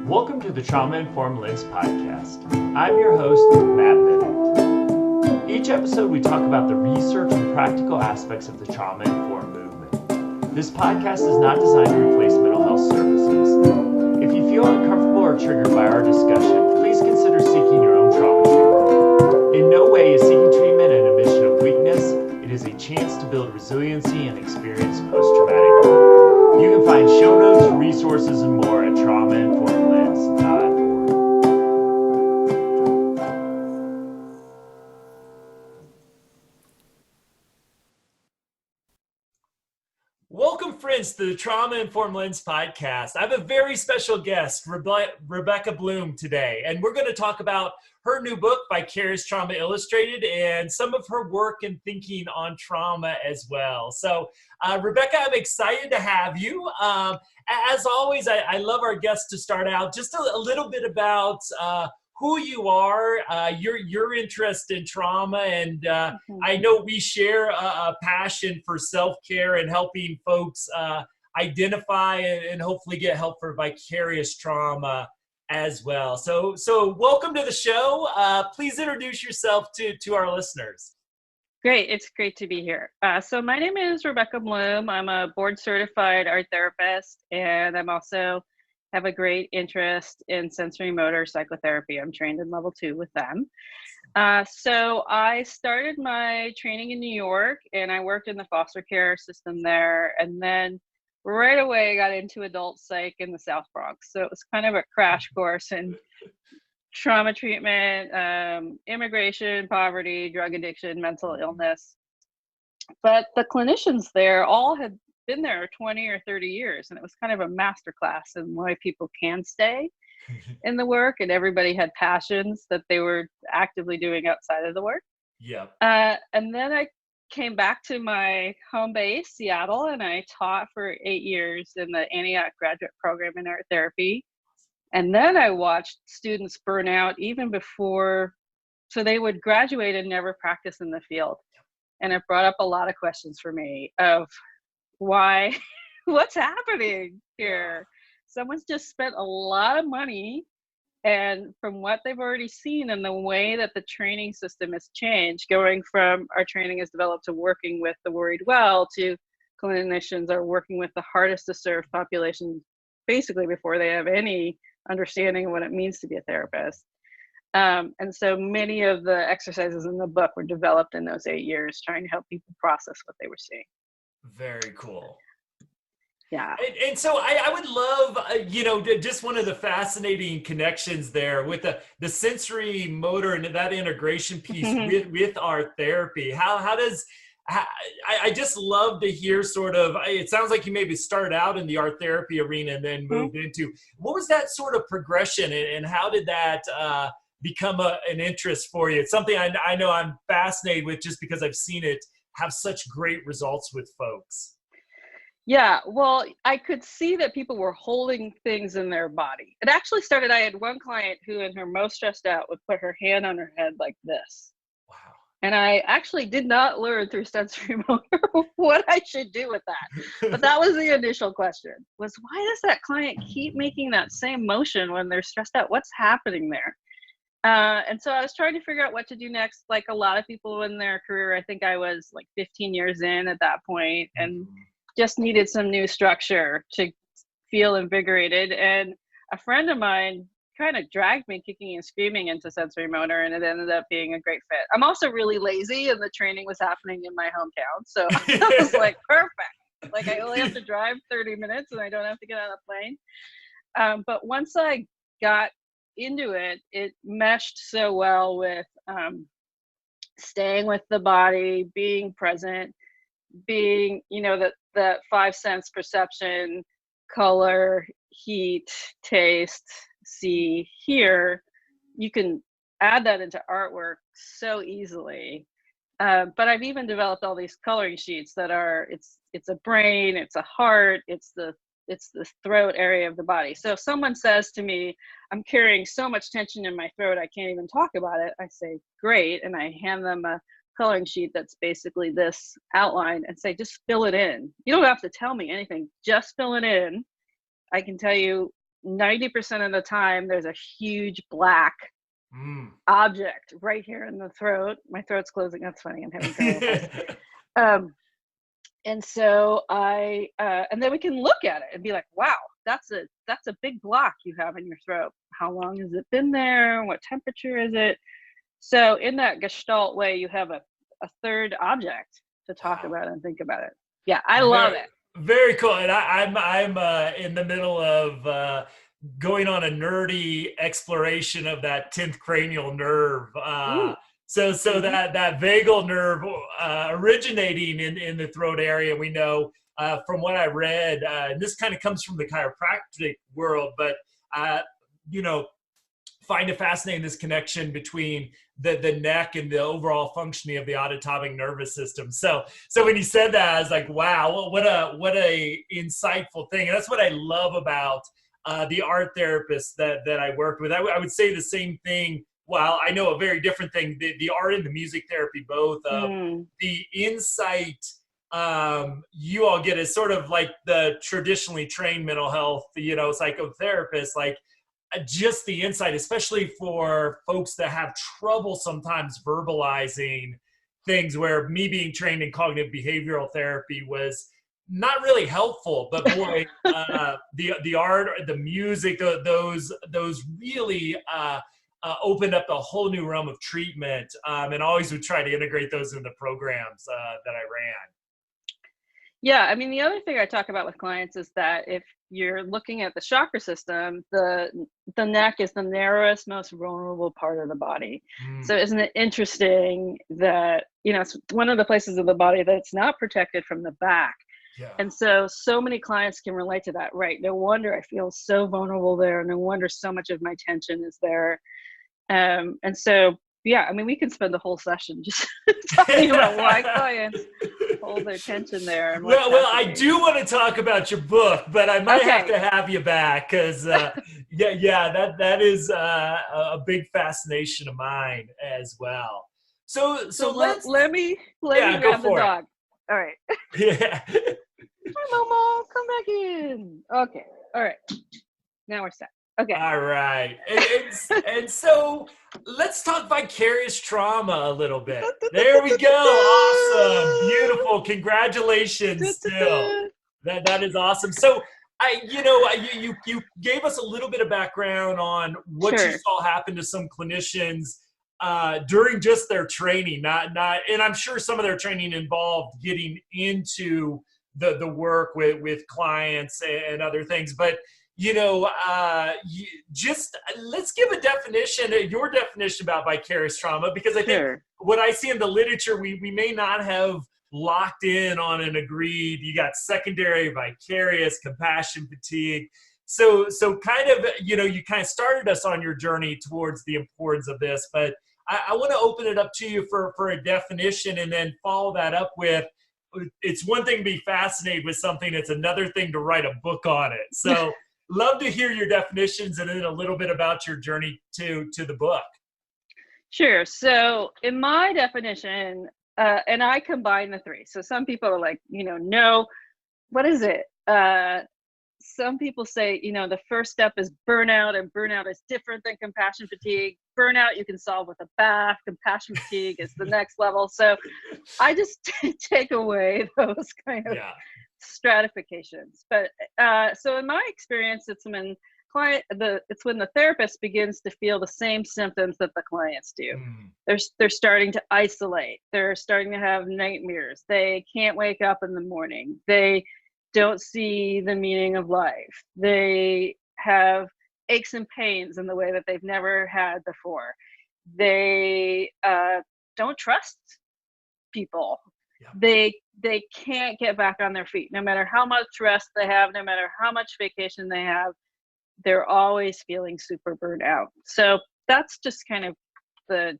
Welcome to the Trauma Informed Lens podcast. I'm your host, Matt Bennett. Each episode we talk about the research and practical aspects of the trauma informed movement. This podcast is not designed to replace mental health services. If you feel uncomfortable or triggered by our discussion, please consider seeking your own trauma treatment. In no way is seeking treatment an admission of weakness. It is a chance to build resiliency and experience post-traumatic growth. You can find show notes, resources, and more at traumainformedlens.org. Welcome, friends, to the Trauma Informed Lens podcast. I have a very special guest, Rebecca Bloom, today, and we're going to talk about her new book, Vicarious Trauma Illustrated, and some of her work and thinking on trauma as well. So, Rebecca, I'm excited to have you. As always, I love our guests to start out just a little bit about who you are, your interest in trauma, and I know we share a passion for self-care and helping folks identify and hopefully get help for vicarious trauma as well. So welcome to the show. Please introduce yourself to our listeners. Great. It's great to be here. So my name is Rebecca Bloom. I'm a board certified art therapist, and I'm also have a great interest in sensory motor psychotherapy. I'm trained in level 2 with them. So I started my training in New York, and I worked in the foster care system there. And then right away, I got into adult psych in the South Bronx. So it was kind of a crash course in trauma treatment, immigration, poverty, drug addiction, mental illness. But the clinicians there all had been there 20 or 30 years, and it was kind of a master class in why people can stay in the work, and everybody had passions that they were actively doing outside of the work. Yeah. And then I came back to my home base, Seattle, and I taught for 8 years in the Antioch graduate program in art therapy. And then I watched students burn out even before, so they would graduate and never practice in the field. And it brought up a lot of questions for me of why, what's happening here? Someone's just spent a lot of money, and from what they've already seen and the way that the training system has changed, going from our training is developed to working with the worried well to clinicians are working with the hardest to serve population basically before they have any understanding of what it means to be a therapist. And so many of the exercises in the book were developed in those 8 years, trying to help people process what they were seeing. Very cool. Yeah. And so I would love, just one of the fascinating connections there with the sensory motor and that integration piece with our therapy. I just love to hear sort of, it sounds like you maybe started out in the art therapy arena and then moved into, what was that sort of progression and how did that become an interest for you? It's something I know I'm fascinated with just because I've seen it have such great results with folks. Yeah, well, I could see that people were holding things in their body. It actually started, I had one client who, in her most stressed out, would put her hand on her head like this. Wow. And I actually did not learn through sensory motor what I should do with that. But that was the initial question, was why does that client keep making that same motion when they're stressed out? What's happening there? And so I was trying to figure out what to do next. Like a lot of people in their career, I think I was like 15 years in at that point and just needed some new structure to feel invigorated. And a friend of mine kind of dragged me kicking and screaming into sensory motor, and it ended up being a great fit. I'm also really lazy, and the training was happening in my hometown. So I was like, perfect. Like I only have to drive 30 minutes and I don't have to get on a plane. But once I got into it, it meshed so well with staying with the body, being present, being, the 5 sense perception, color, heat, taste, see, hear. You can add that into artwork so easily. But I've even developed all these coloring sheets that are, it's a brain, it's a heart, it's the throat area of the body. So if someone says to me, I'm carrying so much tension in my throat, I can't even talk about it, I say, great. And I hand them a coloring sheet that's basically this outline and say, just fill it in. You don't have to tell me anything, just fill it in. I can tell you 90% of the time there's a huge black object right here in the throat. My throat's closing. That's funny. I'm having trouble. And so and then we can look at it and be like, wow, that's a big block you have in your throat. How long has it been there? What temperature is it? So in that Gestalt way, you have a third object to talk about and think about it. Yeah, I love it. Very cool. And I'm in the middle of going on a nerdy exploration of that 10th cranial nerve. So that vagal nerve originating in the throat area, we know from what I read, and this kind of comes from the chiropractic world, but find it fascinating, this connection between the neck and the overall functioning of the autonomic nervous system. So when you said that, I was like, wow, what a insightful thing. And that's what I love about the art therapists that I worked with. I would say the same thing. Well, I know a very different thing, the art and the music therapy, both of the insight you all get is sort of like the traditionally trained mental health, psychotherapists, like just the insight, especially for folks that have trouble sometimes verbalizing things, where me being trained in cognitive behavioral therapy was not really helpful, but boy, the art, the music, those really opened up a whole new realm of treatment, and always would try to integrate those in the programs that I ran. Yeah, I mean, the other thing I talk about with clients is that if you're looking at the chakra system, the neck is the narrowest, most vulnerable part of the body. So isn't it interesting that, it's one of the places of the body that's not protected from the back. Yeah. And so many clients can relate to that, right? No wonder I feel so vulnerable there. No wonder so much of my tension is there. And so, yeah, I mean, we can spend the whole session just talking about why clients hold their tension there. And well, I do want to talk about your book, but I might have to have you back because, that is a big fascination of mine as well. So let me grab the dog. All right. Yeah. Hi, Momo. Come back in. Okay. All right. Now we're set. Okay. All right. And so let's talk vicarious trauma a little bit. There we go. Awesome. Beautiful. Congratulations still. That is awesome. So you gave us a little bit of background on what you saw happen to some clinicians during just their training, not, and I'm sure some of their training involved getting into the work with clients and other things, but just let's give a definition, your definition about vicarious trauma, because I think what I see in the literature, we may not have locked in on and agreed. You got secondary, vicarious, compassion fatigue. So kind of, you kind of started us on your journey towards the importance of this, but I want to open it up to you for a definition, and then follow that up with, it's one thing to be fascinated with something, it's another thing to write a book on it. So love to hear your definitions, and then a little bit about your journey to the book. Sure. So in my definition, and I combine the three. So some people are like, no, what is it? Some people say, the first step is burnout, and burnout is different than compassion fatigue. Burnout you can solve with a bath. Compassion fatigue is the next level. So I just take away those kind of stratifications. But so in my experience, it's when the therapist begins to feel the same symptoms that the clients do. They're starting to isolate. They're starting to have nightmares. They can't wake up in the morning. They don't see the meaning of life. They have aches and pains in the way that they've never had before. They don't trust people. Yeah. They can't get back on their feet. No matter how much rest they have, no matter how much vacation they have, they're always feeling super burned out. So that's just kind of the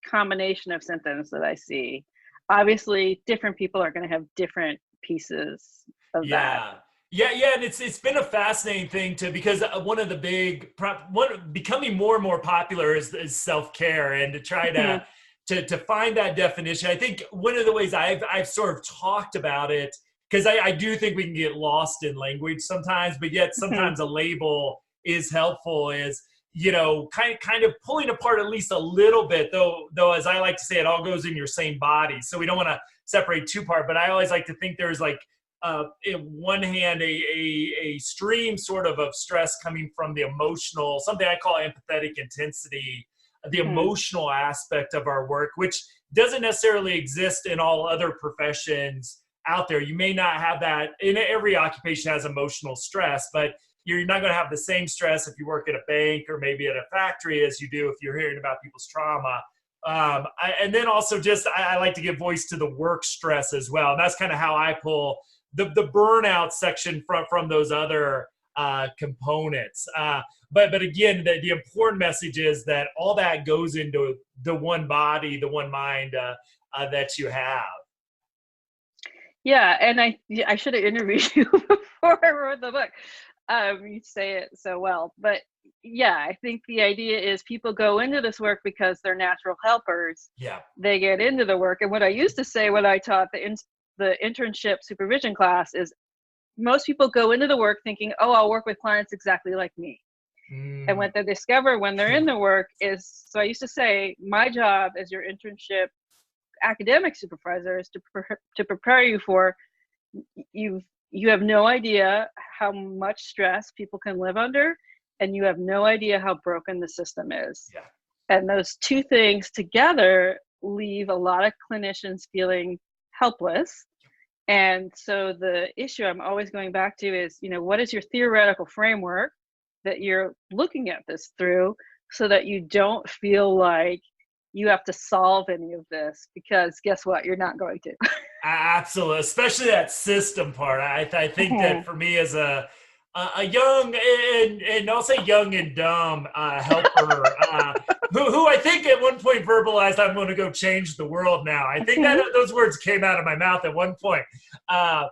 combination of symptoms that I see. Obviously, different people are going to have different pieces of that. Yeah, and it's been a fascinating thing because one of the becoming more and more popular is self-care, and to try to find that definition. I think one of the ways I've sort of talked about it, because I do think we can get lost in language sometimes, but yet sometimes a label is helpful is, kind of pulling apart at least a little bit, though, as I like to say, it all goes in your same body. So we don't want to separate two parts, but I always like to think there's like, in one hand, a stream sort of stress coming from the emotional, something I call empathetic intensity, the emotional aspect of our work, which doesn't necessarily exist in all other professions out there. You may not have that. In every occupation has emotional stress, but you're not going to have the same stress if you work at a bank or maybe at a factory as you do if you're hearing about people's trauma. And then also I like to give voice to the work stress as well. And that's kind of how I pull the burnout section from those other components. But again, the important message is that all that goes into the one body, the one mind that you have. Yeah, and I should have interviewed you before I wrote the book. You say it so well, but yeah, I think the idea is people go into this work because they're natural helpers. Yeah, they get into the work, and what I used to say when I taught the internship supervision class is most people go into the work thinking, oh, I'll work with clients exactly like me. And what they discover when they're in the work is, so I used to say, my job as your internship academic supervisor is to prepare you for, you have no idea how much stress people can live under, and you have no idea how broken the system is. Yeah. And those two things together leave a lot of clinicians feeling helpless. And so the issue I'm always going back to is, what is your theoretical framework that you're looking at this through, so that you don't feel like you have to solve any of this, because guess what? You're not going to. Absolutely. Especially that system part. I think that for me as a young, and I'll say young and dumb helper, who I think at one point verbalized, I'm going to go change the world now. I think that those words came out of my mouth at one point. I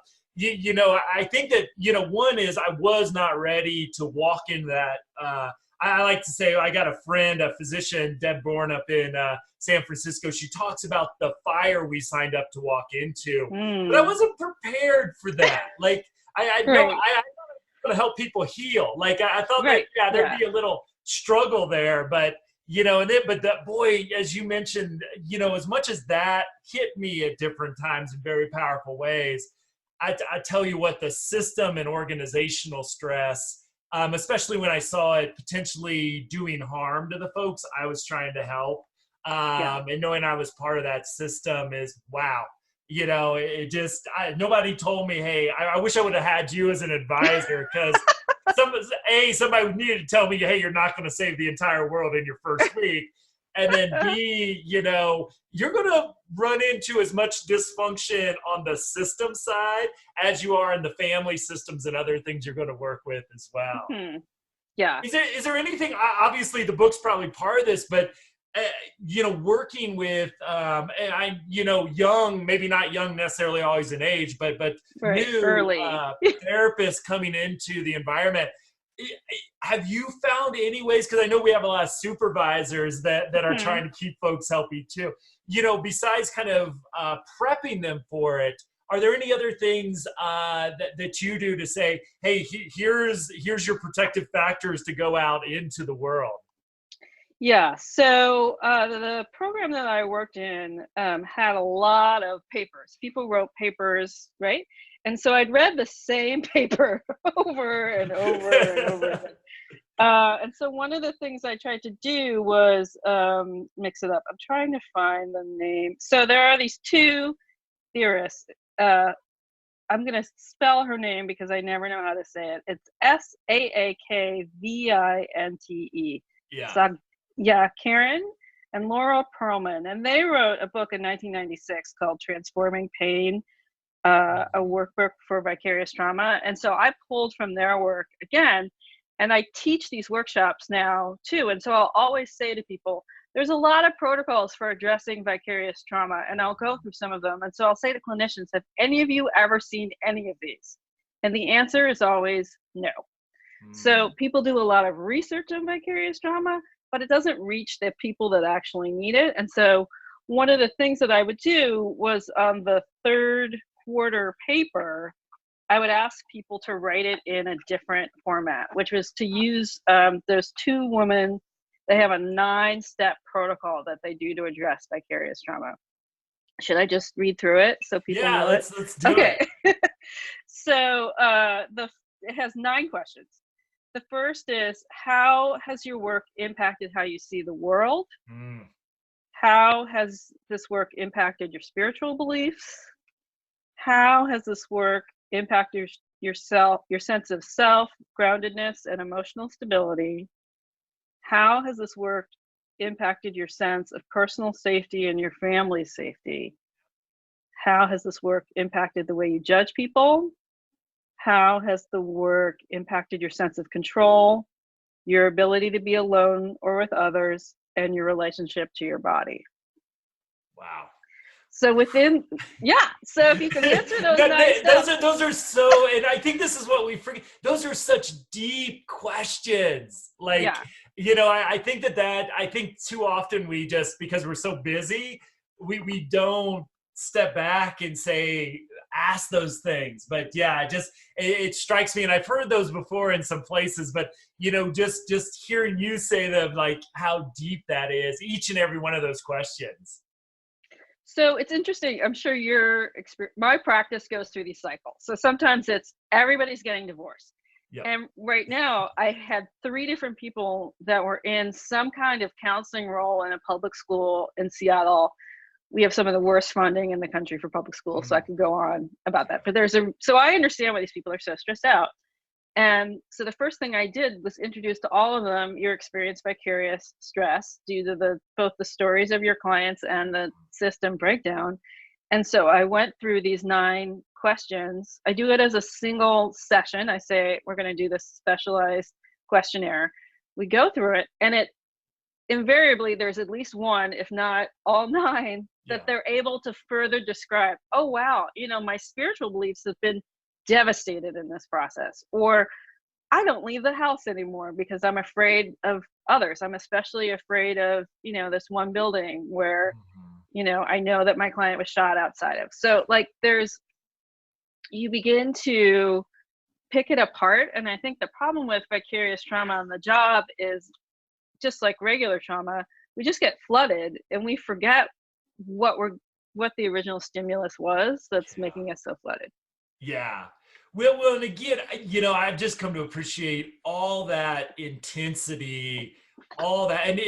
think that, one is I was not ready to walk in that. I like to say, I got a friend, a physician, Deb Bourne up in San Francisco. She talks about the fire we signed up to walk into, but I wasn't prepared for that. Like, I know I thought I was going to help people heal. Like, I thought that, there'd be a little struggle there, but, but that, boy, as you mentioned, as much as that hit me at different times in very powerful ways, I tell you what, the system and organizational stress, especially when I saw it potentially doing harm to the folks I was trying to help, and knowing I was part of that system is, wow. It just, nobody told me, hey, I wish I would have had you as an advisor, because somebody needed to tell me, hey, you're not going to save the entire world in your first week. And then B, you're going to run into as much dysfunction on the system side as you are in the family systems and other things you're going to work with as well. Yeah. Is there anything, obviously the book's probably part of this, but working with, young, maybe not young necessarily always in age, but new therapists coming into the environment. Have you found any ways, because I know we have a lot of supervisors that are trying to keep folks healthy too, besides kind of prepping them for it, are there any other things that you do to say, hey, here's your protective factors to go out into the world? Yeah, so the program that I worked in had a lot of papers. People wrote papers, right? And so I'd read the same paper over and over and over again. And so one of the things I tried to do was mix it up. I'm trying to find the name. So there are these two theorists. I'm going to spell her name because I never know how to say it. It's Saakvinte. Yeah. Karen and Laura Perlman. And they wrote a book in 1996 called Transforming Pain, a workbook for vicarious trauma. And so I pulled from their work again, and I teach these workshops now too. And so I'll always say to people, there's a lot of protocols for addressing vicarious trauma, and I'll go through some of them. And so I'll say to clinicians, have any of you ever seen any of these? And the answer is always no. So people do a lot of research on vicarious trauma, but it doesn't reach the people that actually need it. And so one of the things that I would do was on the third quarter paper, I would ask people to write it in a different format, which was to use, there's 2 women, they have a 9-step protocol that they do to address vicarious trauma. Should I just read through it so people Yeah, know it? let's do Okay. it. So it has 9 questions. The first is, how has your work impacted how you see the world? Mm, How has this work impacted your spiritual beliefs? How has this work impacted yourself, your sense of self, groundedness, and emotional stability? How has this work impacted your sense of personal safety and your family's safety? How has this work impacted the way you judge people? How has the work impacted your sense of control, your ability to be alone or with others, and your relationship to your body? wow. So so if you can answer those 9 steps. Those are so, and I think this is what we forget. Those are such deep questions. Like, Yeah. I think I think too often we just, because we're so busy, we don't step back and say, ask those things. But yeah, it strikes me, and I've heard those before in some places, but just hearing you say them, like how deep that is, each and every one of those questions. So it's interesting. I'm sure my practice goes through these cycles. So sometimes it's everybody's getting divorced. Yep. And right now I had 3 different people that were in some kind of counseling role in a public school in Seattle. We have some of the worst funding in the country for public schools. So I could go on about that, but so I understand why these people are so stressed out. And so the first thing I did was introduce to all of them your experience vicarious stress due to both the stories of your clients and the system breakdown. And so I went through these 9 questions. I do it as a single session. I say, we're going to do this specialized questionnaire. We go through it, and it invariably, there's at least one, if not all 9, that they're able to further describe. Oh, wow, my spiritual beliefs have been devastated in this process, or I don't leave the house anymore because I'm afraid of others. I'm especially afraid of this one building where I know that my client was shot outside of. So like you begin to pick it apart. And I think the problem with vicarious trauma on the job is, just like regular trauma, we just get flooded and we forget what the original stimulus was that's making us so flooded. Yeah. Well, and again, I've just come to appreciate all that intensity, all that, and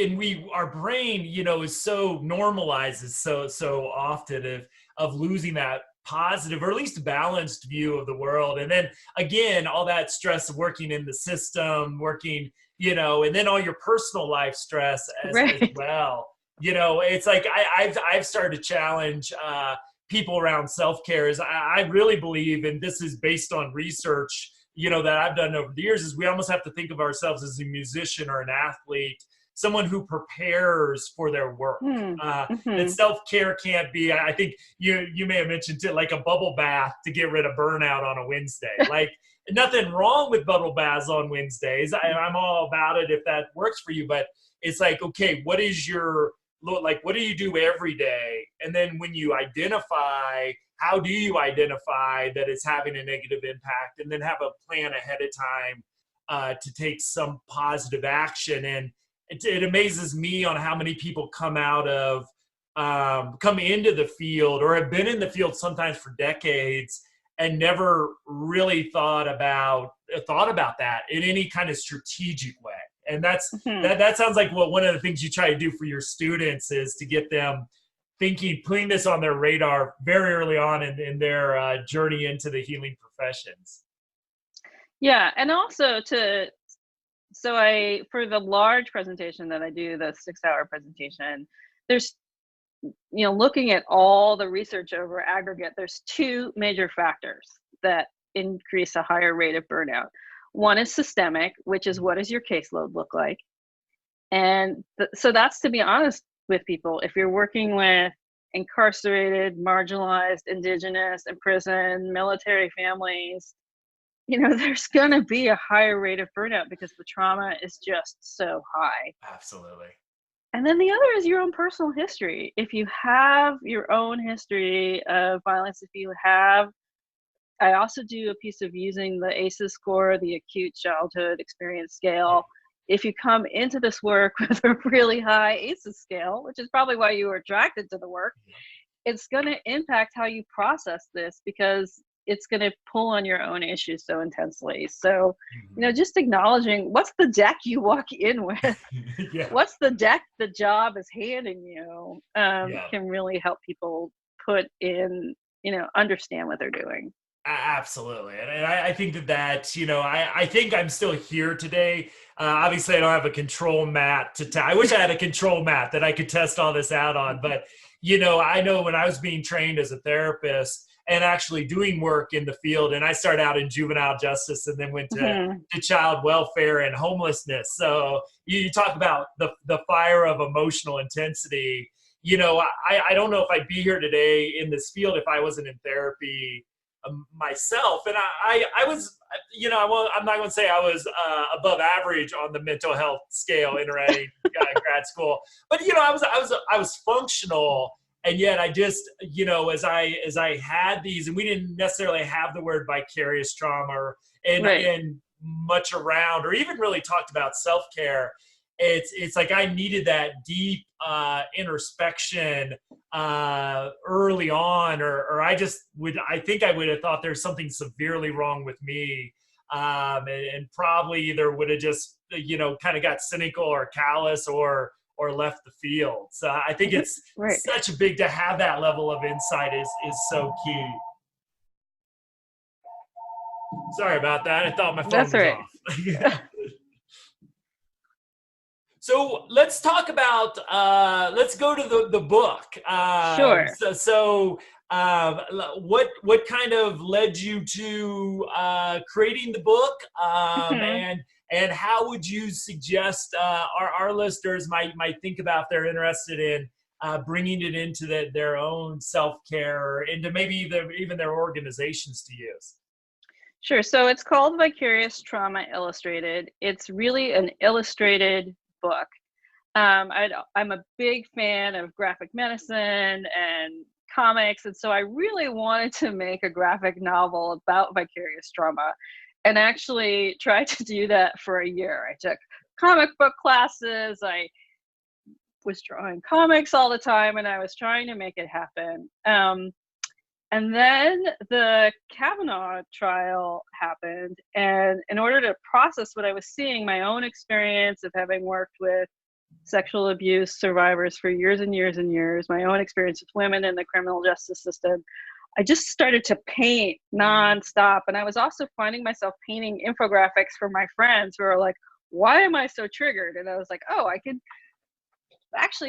our brain, is so normalizes so often of losing that positive or at least balanced view of the world, and then again, all that stress of working in the system, working, and then all your personal life stress as Right. well. It's like I've started to challenge people around self-care. Is I really believe, and this is based on research, that I've done over the years, is we almost have to think of ourselves as a musician or an athlete, someone who prepares for their work. That self-care can't be, I think you may have mentioned it, like a bubble bath to get rid of burnout on a Wednesday. Like, nothing wrong with bubble baths on Wednesdays. I'm all about it if that works for you, but it's like, okay, what do you do every day? And then when you identify, how do you identify that it's having a negative impact, and then have a plan ahead of time to take some positive action. And it amazes me on how many people come into the field or have been in the field sometimes for decades and never really thought about that in any kind of strategic way. And that sounds like one of the things you try to do for your students is to get them thinking, putting this on their radar very early on in their journey into the healing professions. Yeah, and also for the large presentation that I do, the 6-hour presentation, there's, looking at all the research over aggregate, there's 2 major factors that increase a higher rate of burnout. One is systemic, which is, what does your caseload look like? And so that's, to be honest with people, if you're working with incarcerated, marginalized, indigenous, imprisoned, military families, there's going to be a higher rate of burnout because the trauma is just so high. Absolutely. And then the other is your own personal history. If you have your own history of violence, if you have I also do a piece of using the ACEs score, the Acute Childhood Experience Scale. If you come into this work with a really high ACEs scale, which is probably why you were attracted to the work, it's going to impact how you process this, because it's going to pull on your own issues so intensely. So, just acknowledging what's the deck you walk in with, Yeah. what's the deck the job is handing you, Yeah. can really help people put in, understand what they're doing. Absolutely. And I think that, I think I'm still here today. Obviously, I don't have a control mat I wish I had a control mat that I could test all this out on. But, I know when I was being trained as a therapist and actually doing work in the field, and I started out in juvenile justice and then went to child welfare and homelessness. So you talk about the fire of emotional intensity. I don't know if I'd be here today in this field if I wasn't in therapy myself. And I was, I'm not going to say I was above average on the mental health scale entering grad school, but I was functional. And yet I just, as I had these, and we didn't necessarily have the word vicarious trauma and much around, or even really talked about self-care. It's like I needed that deep introspection early on, or I think I would have thought there's something severely wrong with me, and probably either would have just kind of got cynical or callous or left the field. So I think it's such a big to have that level of insight is so key. Sorry about that. I thought my phone was off. Yeah. So let's talk about, let's go to the book. Sure. So what kind of led you to creating the book? And how would you suggest our listeners might think about if they're interested in bringing it into their own self-care, or into maybe even their organizations to use? Sure. So it's called Vicarious Trauma Illustrated. It's really an illustrated book. I'm a big fan of graphic medicine and comics, and so I really wanted to make a graphic novel about vicarious trauma, and actually tried to do that for a year. I took comic book classes. I was drawing comics all the time, and I was trying to make it happen. And then the Kavanaugh trial happened, and in order to process what I was seeing, my own experience of having worked with sexual abuse survivors for years and years and years, my own experience with women in the criminal justice system, I just started to paint nonstop. And I was also finding myself painting infographics for my friends who are like, why am I so triggered? And I was like, oh,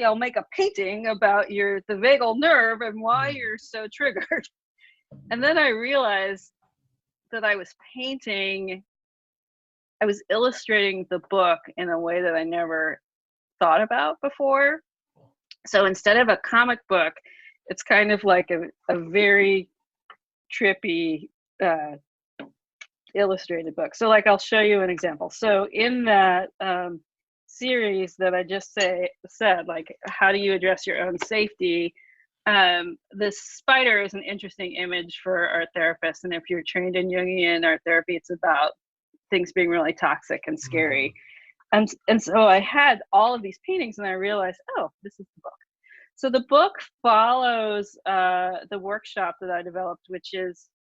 I'll make a painting about the vagal nerve and why you're so triggered. And then I realized that I was illustrating the book in a way that I never thought about before. So instead of a comic book, it's kind of like a very trippy illustrated book. So like, I'll show you an example. So in that series that I just said, like, how do you address your own safety? This spider is an interesting image for art therapists. And if you're trained in Jungian art therapy, it's about things being really toxic and scary. And so I had all of these paintings, and I realized, oh, this is the book. So the book follows the workshop that I developed, which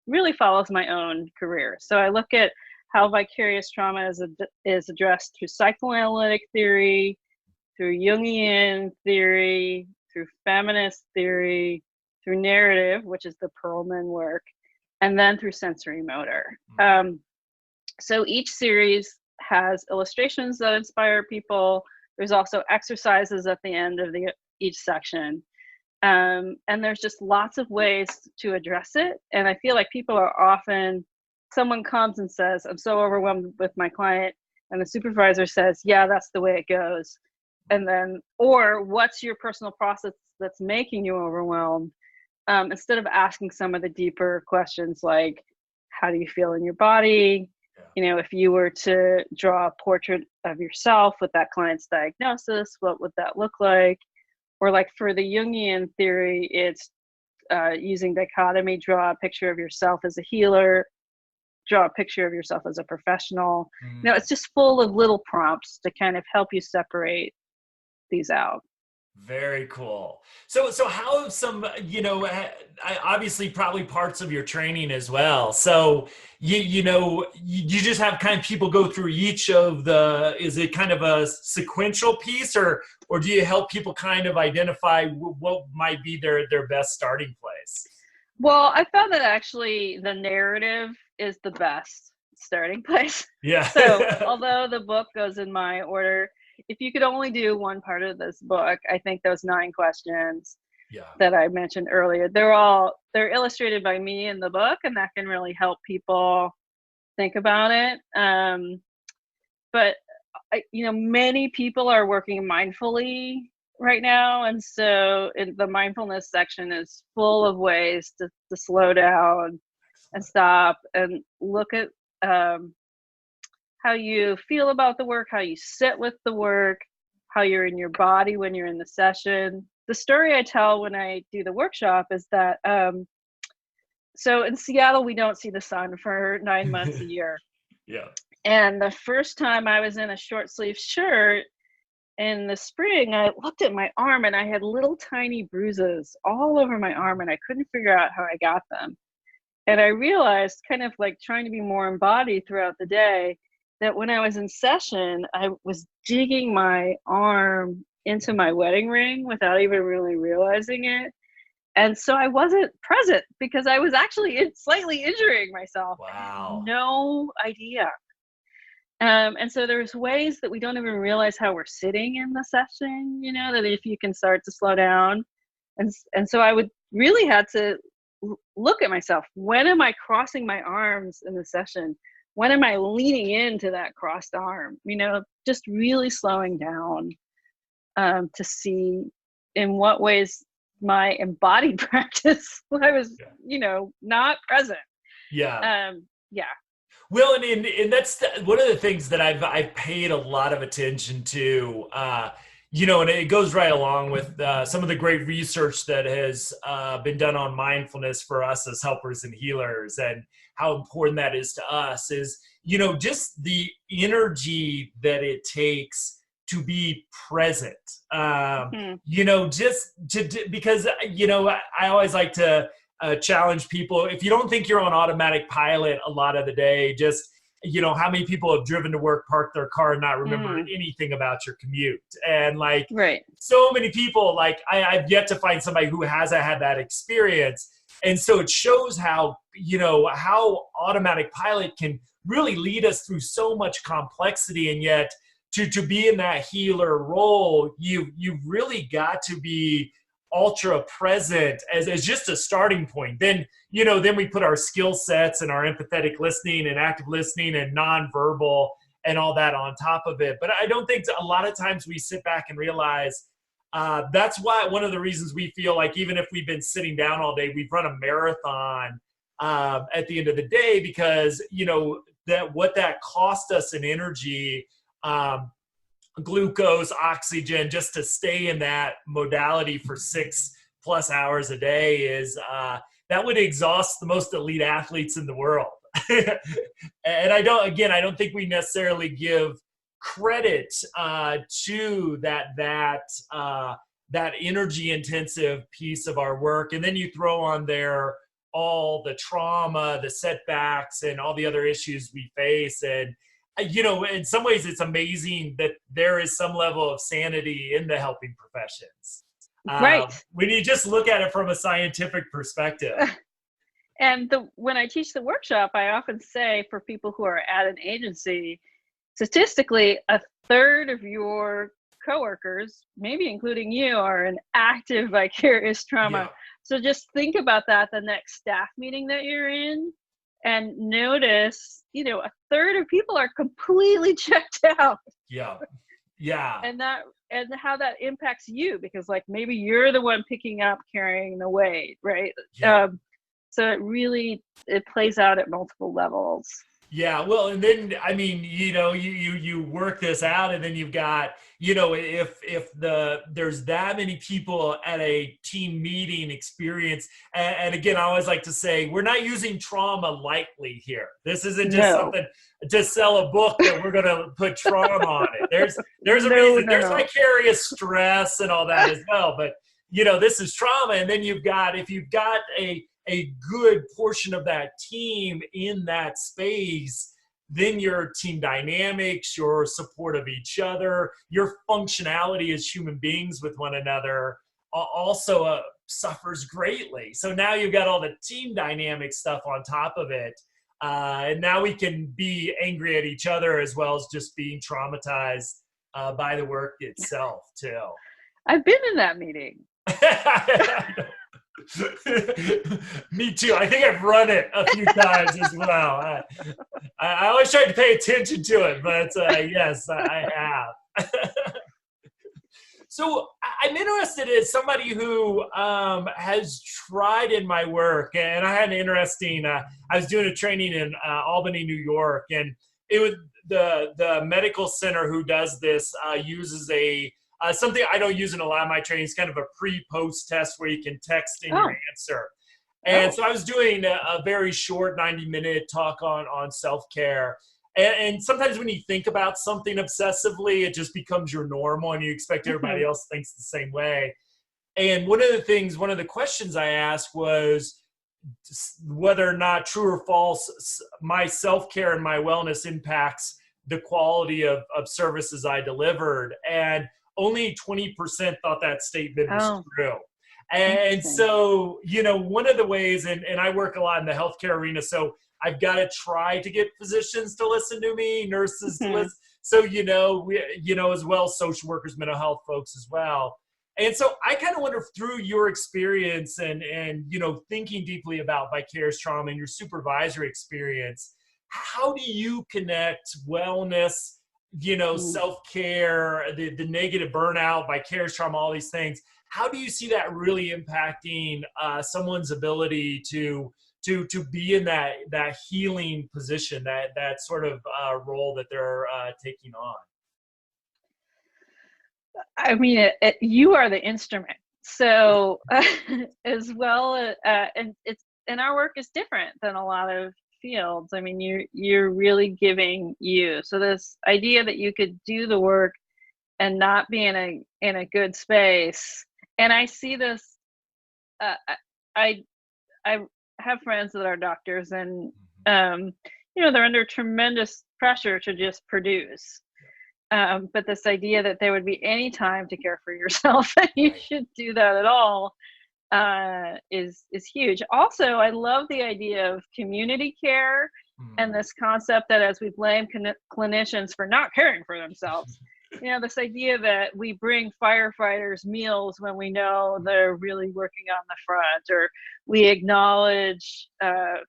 really follows my own career. So I look at how vicarious trauma is addressed through psychoanalytic theory, through Jungian theory, through feminist theory, through narrative, which is the Perlman work, and then through sensory motor. So each series has illustrations that inspire people. There's also exercises at the end of each section. And there's just lots of ways to address it. And I feel like people are often, someone comes and says, I'm so overwhelmed with my client. And the supervisor says, yeah, that's the way it goes. And then, or what's your personal process that's making you overwhelmed? Instead of asking some of the deeper questions like, how do you feel in your body? If you were to draw a portrait of yourself with that client's diagnosis, what would that look like? Or like for the Jungian theory, it's using dichotomy, draw a picture of yourself as a healer, draw a picture of yourself as a professional. It's just full of little prompts to kind of help you separate these out. Very cool. So how have some, obviously probably parts of your training as well. So you just have kind of people go through each of is it kind of a sequential piece, or do you help people kind of identify what might be their best starting place? Well, I found that actually the narrative is the best starting place. Yeah. So although the book goes in my order, if you could only do one part of this book, I think those 9 questions that I mentioned earlier, they're illustrated by me in the book, and that can really help people think about it. But many people are working mindfully right now, and so the mindfulness section is full of ways to slow down and stop and look at how you feel about the work, how you sit with the work, how you're in your body when you're in the session. The story I tell when I do the workshop is that, so in Seattle, we don't see the sun for 9 months a year. Yeah. And the first time I was in a short sleeve shirt in the spring, I looked at my arm and I had little tiny bruises all over my arm, and I couldn't figure out how I got them. And I realized, kind of like trying to be more embodied throughout the day, that when I was in session, I was digging my arm into my wedding ring without even really realizing it. And so I wasn't present because I was actually slightly injuring myself. Wow. No idea. And so there's ways that we don't even realize how we're sitting in the session, that if you can start to slow down. And so I would really had to look at myself. When am I crossing my arms in the session? When am I leaning into that crossed arm? Just really slowing down to see in what ways my embodied practice, I was, not present. Yeah. Yeah. Well, and that's one of the things that I've paid a lot of attention to, and it goes right along with some of the great research that has been done on mindfulness for us as helpers and healers, and how important that is to us is, just the energy that it takes to be present, just because, I always like to challenge people. If you don't think you're on automatic pilot a lot of the day, just, how many people have driven to work, parked their car, and not remember anything about your commute? And so many people, I've yet to find somebody who hasn't had that experience. And so it shows how, how automatic pilot can really lead us through so much complexity. And yet to be in that healer role, you've really got to be ultra present as just a starting point. Then we put our skill sets and our empathetic listening and active listening and nonverbal and all that on top of it. But I don't think a lot of times we sit back and realize that's why one of the reasons we feel like even if we've been sitting down all day, we've run a marathon at the end of the day, because that what that cost us in energy, glucose, oxygen, just to stay in that modality for 6+ hours a day is that would exhaust the most elite athletes in the world. And I don't think we necessarily give credit to that energy intensive piece of our work. And then you throw on there all the trauma, the setbacks, and all the other issues we face. And in some ways, it's amazing that there is some level of sanity in the helping professions. Right. When you just look at it from a scientific perspective. And when I teach the workshop, I often say for people who are at an agency, statistically, 1/3 of your coworkers, maybe including you, are in active vicarious trauma. Yeah. So just think about that the next staff meeting that you're in, and notice, 1/3 of people are completely checked out. Yeah. Yeah. And how that impacts you, because maybe you're the one picking up, carrying the weight, right? Yeah. So it plays out at multiple levels. Yeah, well, and then I mean, you work this out, and then you've got, if there's that many people at a team meeting experience, and again, I always like to say we're not using trauma lightly here. This isn't just No, something to sell a book that we're going to put trauma on it. There's a no, reason. no, There's no. vicarious stress and all that as well, but this is trauma, and then if you've got a good portion of that team in that space, then your team dynamics, your support of each other, your functionality as human beings with one another also suffers greatly. So now you've got all the team dynamic stuff on top of it. And now we can be angry at each other as well as just being traumatized by the work itself too. I've been in that meeting. Me too. I think I've run it a few times as well. I always try to pay attention to it, but yes, I have. So I'm interested as somebody who has tried in my work, and I had an interesting, I was doing a training in Albany, New York, and it was the medical center who does this uses something I don't use in a lot of my trainings, kind of a pre-post test where you can text in your answer. And so I was doing a very short 90-minute talk on self-care. And sometimes when you think about something obsessively, it just becomes your normal and you expect everybody else thinks the same way. And one of the questions I asked was whether or not, true or false, my self-care and my wellness impacts the quality of services I delivered. And only 20% thought that statement was true. And so, one of the ways, and I work a lot in the healthcare arena, so I've got to try to get physicians to listen to me, nurses to listen. So, as well, social workers, mental health folks as well. And so I kind of wonder, through your experience and thinking deeply about vicarious trauma and your supervisory experience, how do you connect wellness, self-care, the negative burnout, vicarious trauma, all these things? How do you see that really impacting someone's ability to be in that healing position, that sort of role that they're taking on? I mean, you are the instrument. So as well, and our work is different than a lot of fields. I mean, you're really giving you. So this idea that you could do the work and not be in a good space. And I see this. I have friends that are doctors, and they're under tremendous pressure to just produce. But this idea that there would be any time to care for yourself and you should do that at all is huge. Also, I love the idea of community care and this concept that as we blame clinicians for not caring for themselves, this idea that we bring firefighters meals when we know they're really working on the front, or we acknowledge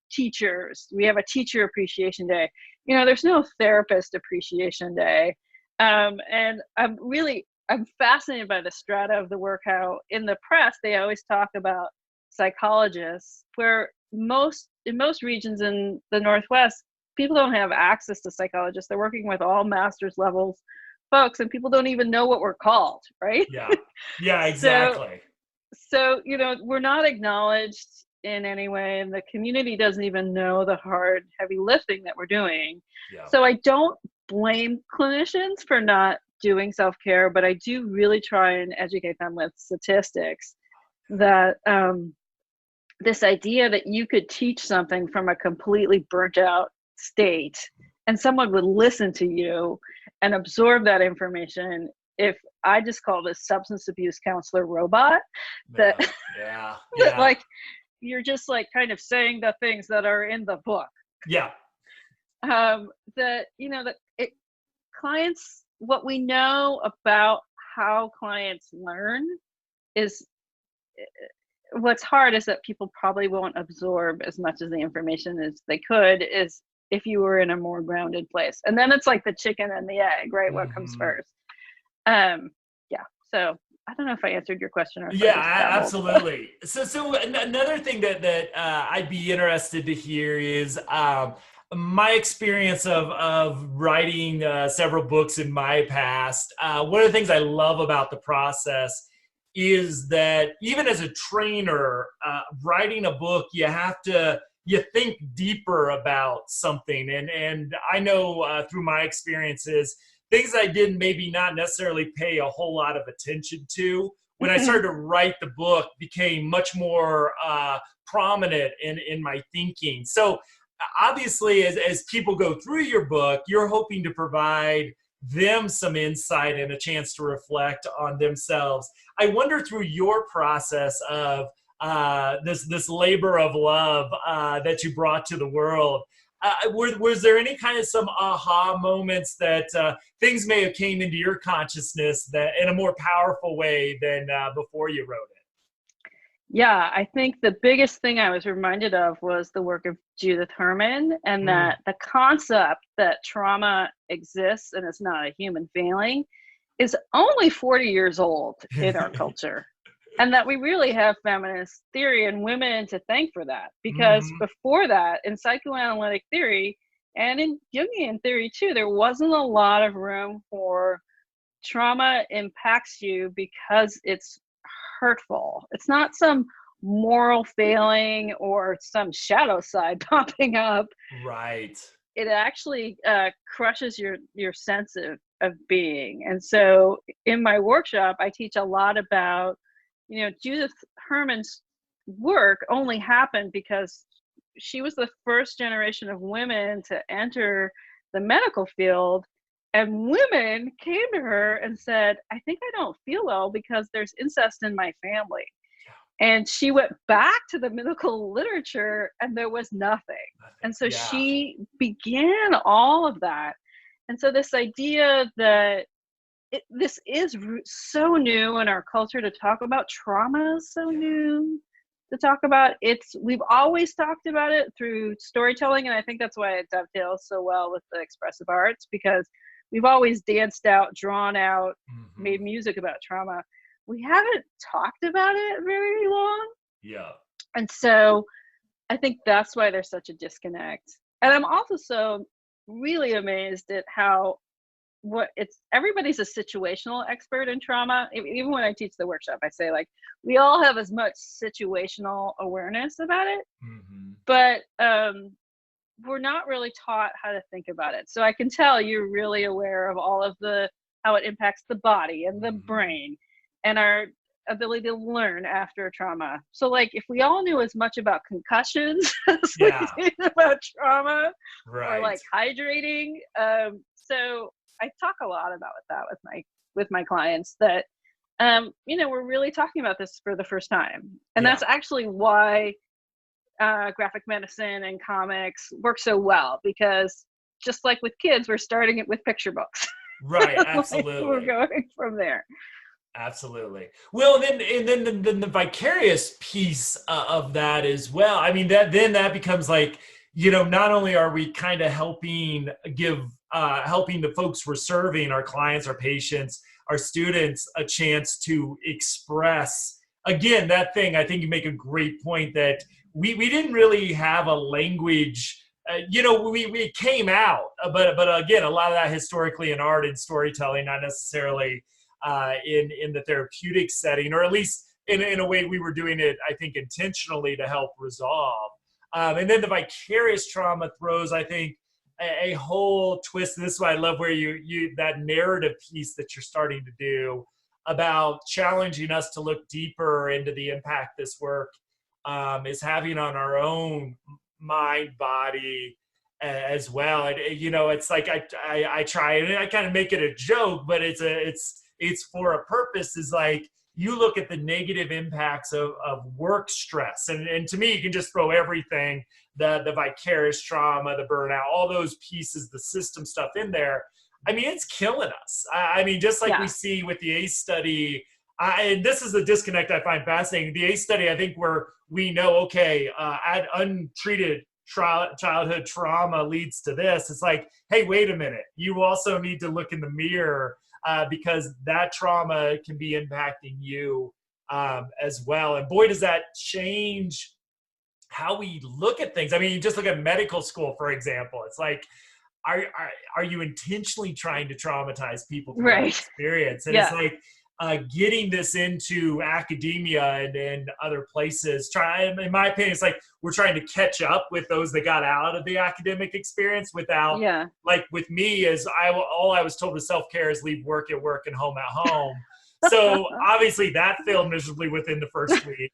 teachers. We have a teacher appreciation day. There's no therapist appreciation day. And I'm fascinated by the strata of the work, how in the press, they always talk about psychologists, where in most regions in the Northwest, people don't have access to psychologists. They're working with all master's levels folks, and people don't even know what we're called, right? Yeah, exactly. So we're not acknowledged in any way, and the community doesn't even know the hard, heavy lifting that we're doing. So I don't blame clinicians for not doing self-care, but I do really try and educate them with statistics that this idea that you could teach something from a completely burnt out state and someone would listen to you and absorb that information. If I just call this substance abuse counselor robot, that like you're just like kind of saying the things that are in the book. Clients, what we know about how clients learn is, what's hard is that people probably won't absorb as much of the information as they could is if you were in a more grounded place. And then it's like the chicken and the egg, right? What comes first? So I don't know if I answered your question or absolutely. So another thing that I'd be interested to hear is my experience of writing several books in my past, one of the things I love about the process is that even as a trainer, writing a book, you think deeper about something. And I know through my experiences, things I did maybe not necessarily pay a whole lot of attention to, when I started to write the book, became much more prominent in my thinking. So obviously, as people go through your book, you're hoping to provide them some insight and a chance to reflect on themselves. I wonder, through your process of this labor of love that you brought to the world, was there any kind of some aha moments that things may have came into your consciousness that in a more powerful way than before you wrote it? Yeah, I think the biggest thing I was reminded of was the work of Judith Herman, and that the concept that trauma exists and it's not a human failing is only 40 years old in our culture. And that we really have feminist theory and women to thank for that. Because before that, in psychoanalytic theory and in Jungian theory too, there wasn't a lot of room for trauma impacts you because it's hurtful. It's not some moral failing or some shadow side popping up. Right. It actually crushes your sense of being. And so in my workshop, I teach a lot about, Judith Herman's work only happened because she was the first generation of women to enter the medical field. And women came to her and said, I think I don't feel well because there's incest in my family. And she went back to the medical literature and there was nothing. And so she began all of that. And so this idea that this is so new in our culture to talk about, trauma is so new to talk about. We've always talked about it through storytelling. And I think that's why it dovetails so well with the expressive arts, because we've always danced out, drawn out, made music about trauma. We haven't talked about it very long. Yeah. And so I think that's why there's such a disconnect. And I'm also so really amazed at how everybody's a situational expert in trauma. Even when I teach the workshop, I say, like, we all have as much situational awareness about it, but we're not really taught how to think about it. So I can tell you're really aware of all of how it impacts the body and the brain and our ability to learn after trauma. So, like, if we all knew as much about concussions as we did about trauma, or like hydrating. So I talk a lot about that with my clients, that we're really talking about this for the first time. And that's actually why graphic medicine and comics work so well, because just like with kids, we're starting it with picture books. Right, absolutely. We're going from there. Absolutely. Well, and then the vicarious piece of that as well. I mean, that becomes like, not only are we kind of helping the folks we're serving, our clients, our patients, our students, a chance to express, again, that thing. I think you make a great point that we didn't really have a language. We came out, but again, a lot of that historically in art and storytelling, not necessarily in the therapeutic setting, or at least in a way we were doing it, I think, intentionally to help resolve. And then the vicarious trauma throws, I think, a whole twist. This is why I love where you that narrative piece that you're starting to do about challenging us to look deeper into the impact this work is having on our own mind, body, as well. And it's like I try, and I kind of make it a joke, but it's for a purpose. Is like, you look at the negative impacts of work stress. And to me, you can just throw everything, the vicarious trauma, the burnout, all those pieces, the system stuff in there. I mean, it's killing us. I mean, just like we see with the ACE study, and this is the disconnect I find fascinating. The ACE study, I think, where we know, okay, untreated childhood trauma leads to this. It's like, hey, wait a minute. You also need to look in the mirror, because that trauma can be impacting you as well. And boy, does that change how we look at things. I mean, you just look at medical school, for example. It's like, are you intentionally trying to traumatize people through that Right. experience? And Yeah. it's like getting this into academia and other places. In my opinion, it's like we're trying to catch up with those that got out of the academic experience without, Yeah. like with me, is all I was told with self-care is leave work at work and home at home. So obviously that failed miserably within the first week.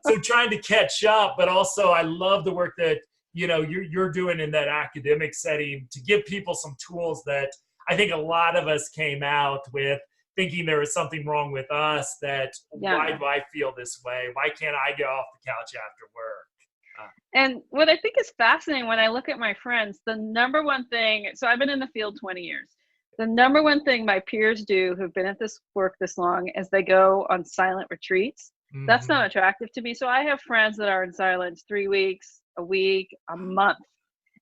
So trying to catch up, but also I love the work that you're doing in that academic setting to give people some tools that I think a lot of us came out with thinking there was something wrong with us, that why Yeah. do I feel this way? Why can't I get off the couch after work? And what I think is fascinating when I look at my friends, the number one thing, so I've been in the field 20 years. The number one thing my peers do who've been at this work this long is they go on silent retreats. That's not attractive to me. So I have friends that are in silence 3 weeks, a week, a month.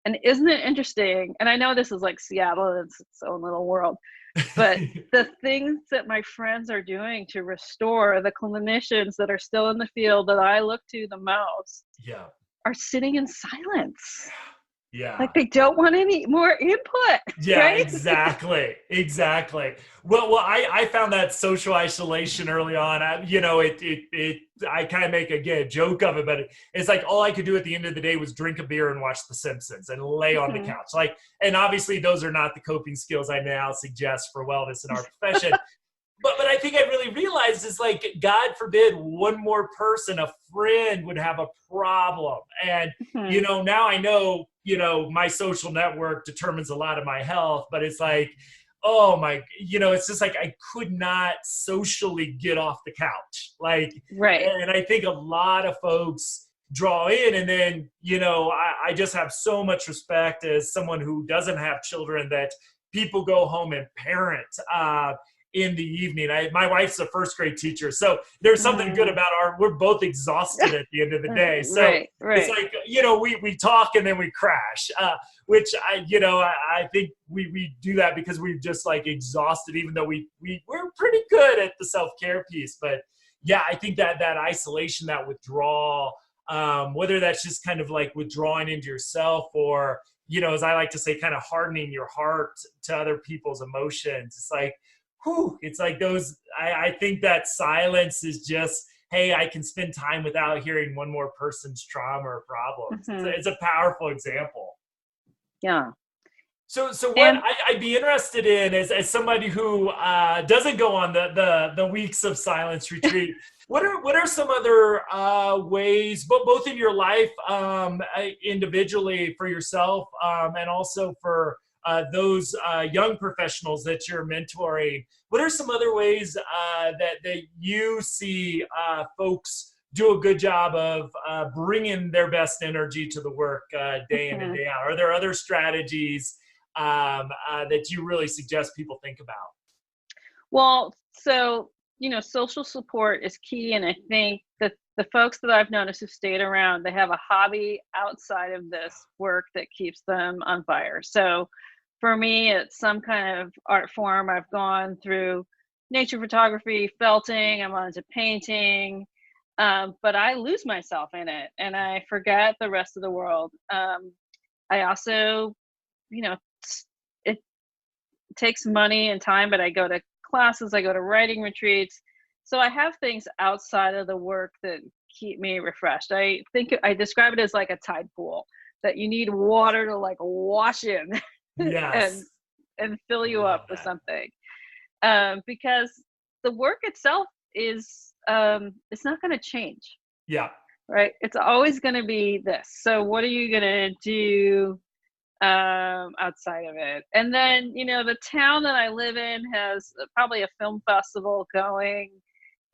And isn't it interesting? And I know this is like Seattle and it's its own little world, but the things that my friends are doing to restore the clinicians that are still in the field that I look to the most Yeah. are sitting in silence. Yeah. Like they don't want any more input. Yeah, Right? exactly. Exactly. Well, I found that social isolation early on. I kind of make a joke of it, but it's like all I could do at the end of the day was drink a beer and watch The Simpsons and lay on the couch. Like, and obviously those are not the coping skills I now suggest for wellness in our profession. But I think I really realized is like, God forbid one more person, a friend, would have a problem. And, now I know, my social network determines a lot of my health, but it's like, oh my, it's just like I could not socially get off the couch. Like, Right. and I think a lot of folks draw in, and then, I just have so much respect as someone who doesn't have children that people go home and parent in the evening. My wife's a first grade teacher, so there's something good about we're both exhausted at the end of the day. So right. it's like, we talk and then we crash, which I think we do that because we're just like exhausted, even though we're pretty good at the self-care piece. But yeah, I think that isolation, that withdrawal, whether that's just kind of like withdrawing into yourself or, as I like to say, kind of hardening your heart to other people's emotions. It's like, it's like those, I think that silence is just, hey, I can spend time without hearing one more person's trauma or problems. It's a powerful example. Yeah. So what And I'd be interested in is, as somebody who doesn't go on the weeks of silence retreat, what are some other ways, both in your life, individually for yourself, and also for those young professionals that you're mentoring? What are some other ways that you see folks do a good job of bringing their best energy to the work day in and day out? Are there other strategies that you really suggest people think about? well, so social support is key, and I think that the folks that I've noticed who stayed around, they have a hobby outside of this work that keeps them on fire. So for me, it's some kind of art form. I've gone through nature photography, felting, I'm on to painting, but I lose myself in it and I forget the rest of the world. I also, it takes money and time, but I go to classes, I go to writing retreats. So I have things outside of the work that keep me refreshed. I think I describe it as like a tide pool that you need water to like wash in and Yes. fill you Love up with that. something. Because the work itself is it's not going to change, Yeah. right? It's always going to be this. So what are you going to do outside of it? And then the town that I live in has probably a film festival going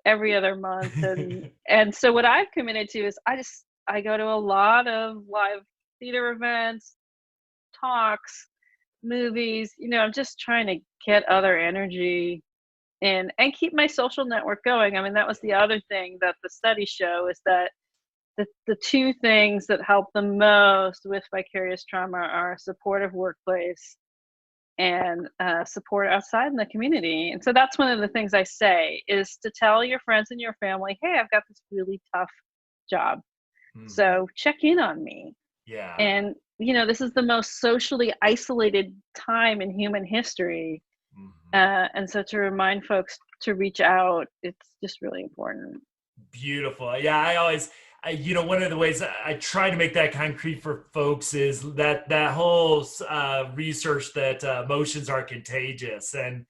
every other month, and so what I've committed to is I go to a lot of live theater events, talks, movies. I'm just trying to get other energy and keep my social network going. I mean, that was the other thing that the studies show is that the two things that help the most with vicarious trauma are a supportive workplace and support outside in the community. And so that's one of the things I say is to tell your friends and your family, hey, I've got this really tough job. So check in on me. Yeah. And, this is the most socially isolated time in human history. And so to remind folks to reach out, it's just really important. Beautiful. Yeah, one of the ways I try to make that concrete for folks is that whole research that emotions are contagious, and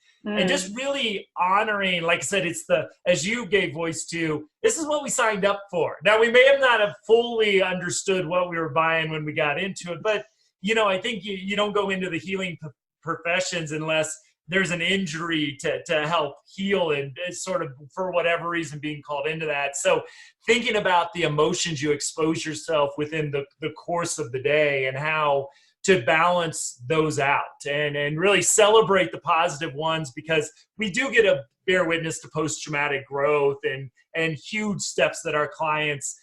just really honoring, like I said, it's as you gave voice to, this is what we signed up for. Now, we may have not have fully understood what we were buying when we got into it, but, I think you don't go into the healing professions unless there's an injury to help heal, and it's sort of, for whatever reason, being called into that. So thinking about the emotions you expose yourself within the course of the day, and how to balance those out, and really celebrate the positive ones, because we do get a bear witness to post-traumatic growth and huge steps that our clients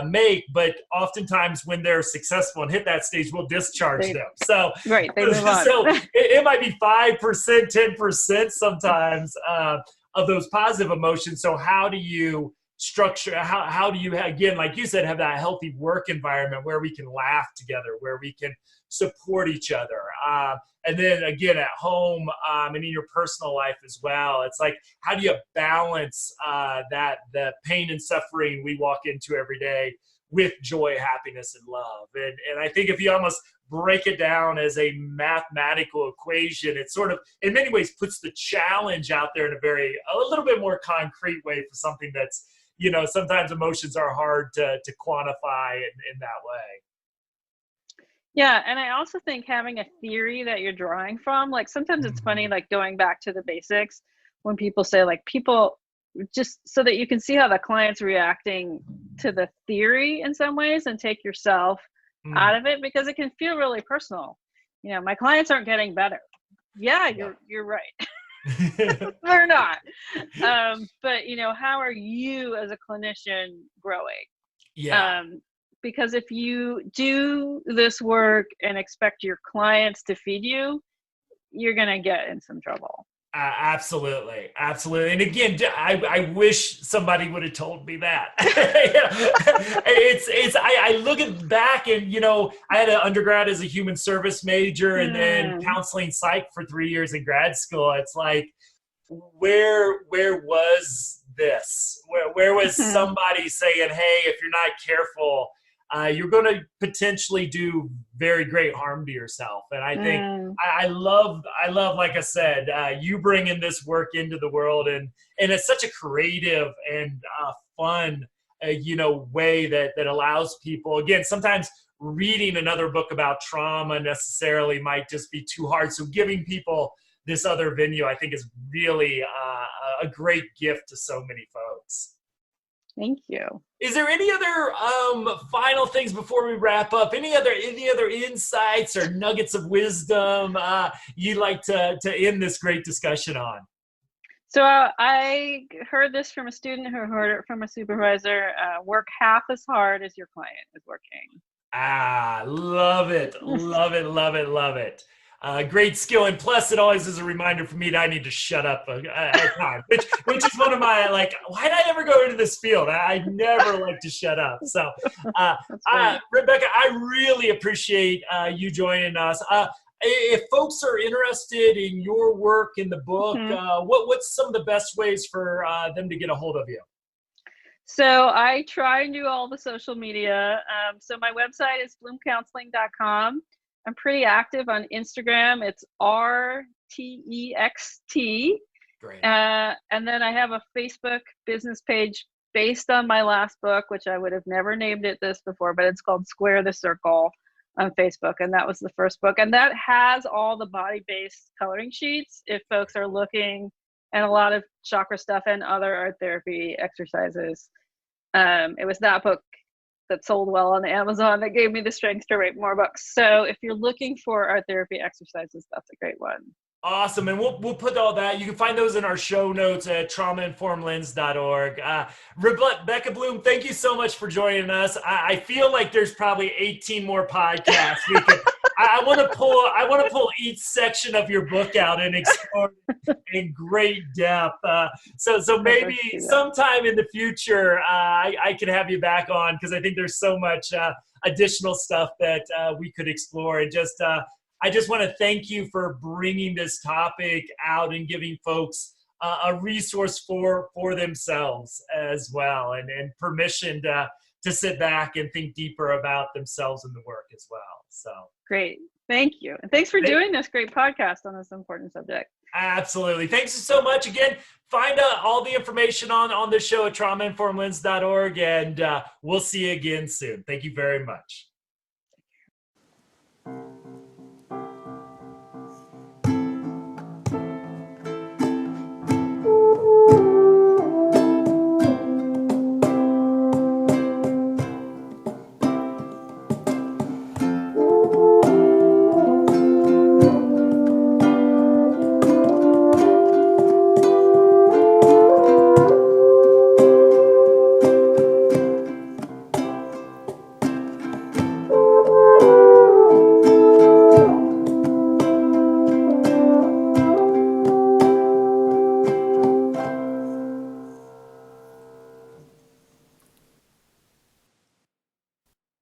make, but oftentimes when they're successful and hit that stage, we'll discharge them. So, right, they move on. So it might be 5%, 10% sometimes of those positive emotions. So how do you structure, how do you, again, like you said, have that healthy work environment where we can laugh together, where we can support each other? And then again, at home and in your personal life as well, it's like, how do you balance the pain and suffering we walk into every day with joy, happiness, and love? And I think if you almost break it down as a mathematical equation, it sort of, in many ways, puts the challenge out there in a little bit more concrete way for something that's, sometimes emotions are hard to quantify in that way. Yeah, and I also think having a theory that you're drawing from, like sometimes it's funny, like going back to the basics, when people say, like, people, just so that you can see how the client's reacting to the theory in some ways, and take yourself out of it, because it can feel really personal. My clients aren't getting better. Yeah, you're right. They're not. But how are you as a clinician growing? Yeah. Because if you do this work and expect your clients to feed you, you're going to get in some trouble. Absolutely. And again, I wish somebody would have told me that. I look back and, I had an undergrad as a human service major, and then counseling psych for 3 years in grad school. It's like, where was this? Where was somebody saying, hey, if you're not careful, you're going to potentially do very great harm to yourself? And I think I love, like I said, you bringing this work into the world, and it's such a creative and fun, way that allows people, again, sometimes reading another book about trauma necessarily might just be too hard. So giving people this other venue, I think, is really a great gift to so many folks. Thank you. Is there any other final things before we wrap up? Any other insights or nuggets of wisdom you'd like to end this great discussion on? So I heard this from a student who heard it from a supervisor. Work half as hard as your client is working. Love it. Love it. Love it. Love it. Great skill. And plus, it always is a reminder for me that I need to shut up at times, which is one of my, like, why did I ever go into this field? I never like to shut up. So, Rebecca, I really appreciate you joining us. If folks are interested in your work in the book, what's some of the best ways for them to get a hold of you? So I try and do all the social media. So my website is bloomcounseling.com. I'm pretty active on Instagram. It's RTEXT. Great. And then I have a Facebook business page based on my last book, which I would have never named it this before, but it's called Square the Circle on Facebook. And that was the first book. And that has all the body-based coloring sheets if folks are looking, and a lot of chakra stuff and other art therapy exercises. It was that book that sold well on Amazon that gave me the strength to write more books. So if you're looking for art therapy exercises, that's a great one. Awesome. And we'll put all that. You can find those in our show notes at traumainformedlens.org. Rebecca Bloom, thank you so much for joining us. I feel like there's probably 18 more podcasts I want to pull each section of your book out and explore in great depth. So maybe sometime in the future, I can have you back on, because I think there's so much additional stuff that we could explore. And just I just want to thank you for bringing this topic out and giving folks a resource for themselves as well, and permission to sit back and think deeper about themselves and the work as well. So great. Thank you. And thanks for doing this great podcast on this important subject. Absolutely. Thanks so much. Again, find all the information on the show at traumainformedlens.org, and we'll see you again soon. Thank you very much.